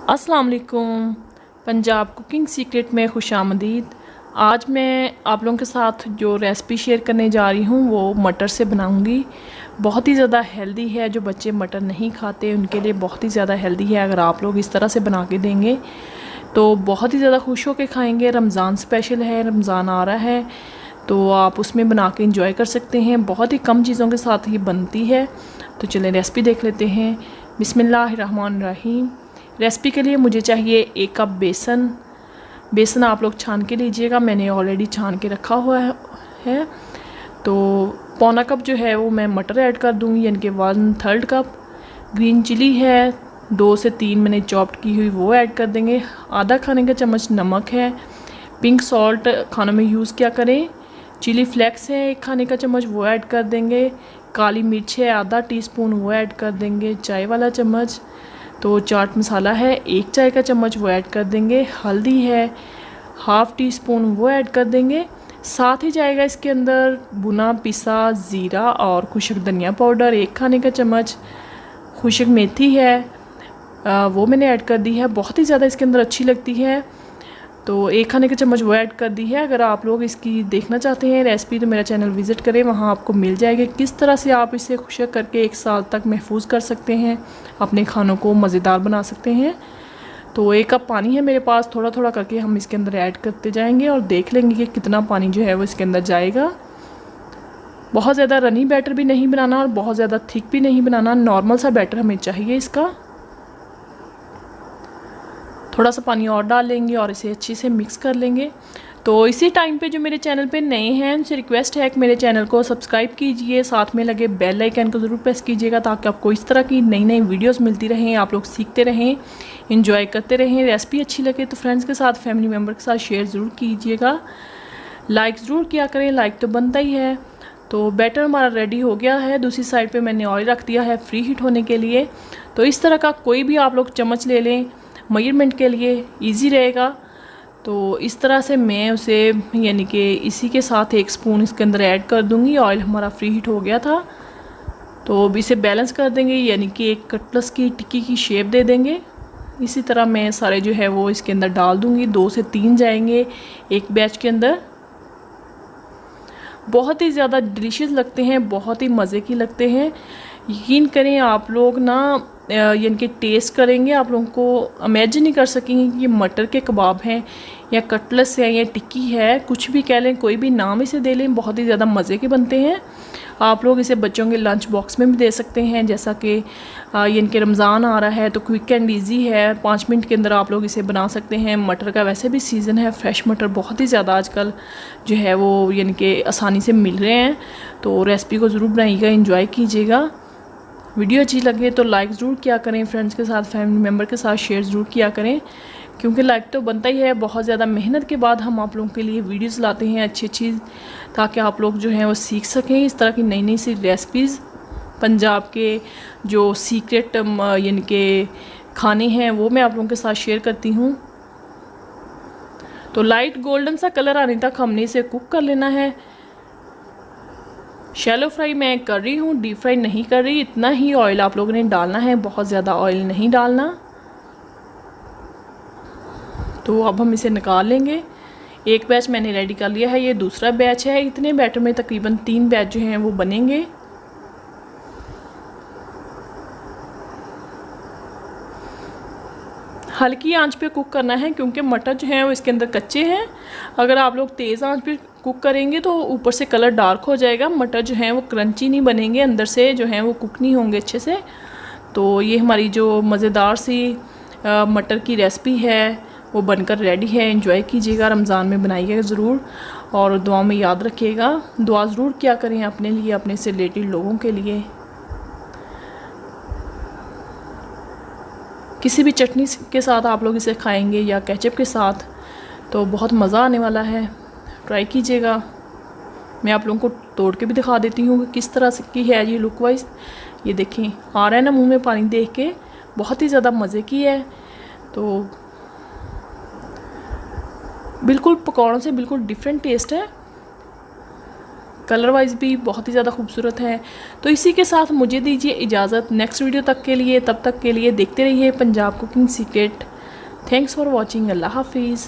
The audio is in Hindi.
अस्सलाम वालेकुम। पंजाब कुकिंग सीक्रेट में खुशामदीद। आज मैं आप लोगों के साथ जो रेसिपी शेयर करने जा रही हूँ वो मटर से बनाऊँगी। बहुत ही ज़्यादा हेल्दी है। जो बच्चे मटर नहीं खाते उनके लिए बहुत ही ज़्यादा हेल्दी है। अगर आप लोग इस तरह से बना के देंगे तो बहुत ही ज़्यादा खुश होकर खाएँगे। रमज़ान स्पेशल है, रमज़ान आ रहा है तो आप उसमें बना के इंजॉय कर सकते हैं। बहुत ही कम चीज़ों के साथ ये बनती है। तो चलें रेसिपी देख लेते हैं। बिस्मिल्लाहिर्रहमानिर्रहीम। रेसिपी के लिए मुझे चाहिए 1 कप बेसन आप लोग छान के लीजिएगा। मैंने ऑलरेडी छान के रखा हुआ है। तो पौना कप जो है वो मैं मटर ऐड कर दूँगी, यानी कि 1/3 कप। ग्रीन चिली है 2 से 3 मैंने चॉप्ड की हुई, वो ऐड कर देंगे। आधा खाने का चम्मच नमक है। पिंक सॉल्ट खानों में यूज़ क्या करें। चिली फ्लेक्स है 1 खाने का चम्मच, वो ऐड कर देंगे। काली मिर्च है आधा टीस्पून, वो ऐड कर देंगे। चाय वाला चम्मच। तो चाट मसाला है 1 चाय का चम्मच, वो ऐड कर देंगे। हल्दी है ½ टीस्पून, वो ऐड कर देंगे। साथ ही जाएगा इसके अंदर भुना पिसा ज़ीरा और खुशक धनिया पाउडर 1 खाने का चम्मच। खुशक मेथी है वो मैंने ऐड कर दी है, बहुत ही ज़्यादा इसके अंदर अच्छी लगती है। तो 1 खाने का चम्मच वो ऐड कर दी है। अगर आप लोग इसकी देखना चाहते हैं रेसिपी तो मेरा चैनल विज़िट करें, वहाँ आपको मिल जाएगी किस तरह से आप इसे खुशक करके 1 साल तक महफूज कर सकते हैं, अपने खानों को मज़ेदार बना सकते हैं। तो 1 कप पानी है मेरे पास, थोड़ा थोड़ा करके हम इसके अंदर ऐड करते जाएंगे और देख लेंगे कि कितना पानी जो है वो इसके अंदर जाएगा। बहुत ज़्यादा रनी बैटर भी नहीं बनाना और बहुत ज़्यादा थिक भी नहीं बनाना, नॉर्मल सा बैटर हमें चाहिए इसका। थोड़ा सा पानी और डाल लेंगे और इसे अच्छे से मिक्स कर लेंगे। तो इसी टाइम पे जो मेरे चैनल पे नए हैं उनसे रिक्वेस्ट है कि मेरे चैनल को सब्सक्राइब कीजिए, साथ में लगे बेल आइकन को ज़रूर प्रेस कीजिएगा ताकि आपको इस तरह की नई नई वीडियोस मिलती रहें, आप लोग सीखते रहें, इंजॉय करते रहें। रेसिपी अच्छी लगे तो फ्रेंड्स के साथ, फैमिली मेम्बर के साथ शेयर ज़रूर कीजिएगा। लाइक ज़रूर किया करें, लाइक तो बनता ही है। तो बैटर हमारा रेडी हो गया है। दूसरी साइड पर मैंने ऑयल रख दिया है फ्री हीट होने के लिए। तो इस तरह का कोई भी आप लोग चम्मच ले लें, मेजरमेंट के लिए इजी रहेगा। तो इस तरह से मैं उसे यानी कि इसी के साथ 1 स्पून इसके अंदर ऐड कर दूंगी। ऑयल हमारा फ्री हीट हो गया था तो अब इसे बैलेंस कर देंगे, यानी कि एक कटप्लस की टिक्की की शेप दे देंगे। इसी तरह मैं सारे जो है वो इसके अंदर डाल दूंगी। 2 से 3 जाएंगे एक बैच के अंदर। बहुत ही ज़्यादा डिलीशियस लगते हैं, बहुत ही मज़े की लगते हैं। यकीन करें आप लोग ना यानी कि टेस्ट करेंगे, आप लोगों को इमेजिन नहीं कर सकेंगे कि ये मटर के कबाब हैं या कटलेट्स है या टिक्की है, कुछ भी कह लें, कोई भी नाम इसे दे लें, बहुत ही ज़्यादा मज़े के बनते हैं। आप लोग इसे बच्चों के लंच बॉक्स में भी दे सकते हैं। जैसा कि यानी कि रमज़ान आ रहा है तो क्विक एंड ईजी है, 5 मिनट के अंदर आप लोग इसे बना सकते हैं। मटर का वैसे भी सीज़न है, फ्रेश मटर बहुत ही ज़्यादा आजकल जो है वो यानी कि आसानी से मिल रहे हैं। तो रेसिपी को ज़रूर बनाइएगा, इंजॉय कीजिएगा। वीडियो अच्छी लगे तो लाइक ज़रूर किया करें, फ्रेंड्स के साथ, फैमिली मेम्बर के साथ शेयर ज़रूर किया करें, क्योंकि लाइक तो बनता ही है। बहुत ज़्यादा मेहनत के बाद हम आप लोगों के लिए वीडियोस लाते हैं अच्छी अच्छी, ताकि आप लोग जो हैं वो सीख सकें इस तरह की नई नई सी रेसिपीज़। पंजाब के जो सीक्रेट यानी कि खाने हैं वो मैं आप लोगों के साथ शेयर करती हूँ। तो लाइट गोल्डन सा कलर आने तक हमने इसे कुक कर लेना है। शैलो फ्राई मैं कर रही हूँ, डीप फ्राई नहीं कर रही। इतना ही ऑयल आप लोगों ने डालना है, बहुत ज़्यादा ऑयल नहीं डालना। तो अब हम इसे निकाल लेंगे। 1 बैच मैंने रेडी कर लिया है, ये दूसरा बैच है। इतने बैटर में तकरीबन 3 बैच जो हैं वो बनेंगे। हल्की आंच पे कुक करना है क्योंकि मटर जो हैं वो इसके अंदर कच्चे हैं। अगर आप लोग तेज़ आंच पे कुक करेंगे तो ऊपर से कलर डार्क हो जाएगा, मटर जो हैं वो क्रंची नहीं बनेंगे, अंदर से जो हैं वो कुक नहीं होंगे अच्छे से। तो ये हमारी जो मज़ेदार सी मटर की रेसिपी है वो बनकर रेडी है। एंजॉय कीजिएगा, रमज़ान में बनाइएगा ज़रूर और दुआ में याद रखिएगा। दुआ ज़रूर क्या करें अपने लिए, अपने से रिलेटेड लोगों के लिए। किसी भी चटनी के साथ आप लोग इसे खाएंगे या केचप के साथ तो बहुत मज़ा आने वाला है, ट्राई कीजिएगा। मैं आप लोगों को तोड़ के भी दिखा देती हूँ कि किस तरह से की है ये लुक वाइज। ये देखें, आ रहा है ना मुंह में पानी देख के, बहुत ही ज़्यादा मज़े की है। तो बिल्कुल पकौड़ों से बिल्कुल डिफरेंट टेस्ट है। कलर वाइज भी बहुत ही ज़्यादा खूबसूरत है। तो इसी के साथ मुझे दीजिए इजाज़त नेक्स्ट वीडियो तक के लिए। तब तक के लिए देखते रहिए Punjab cooking secret. Thanks for watching. अल्लाह हाफिज़।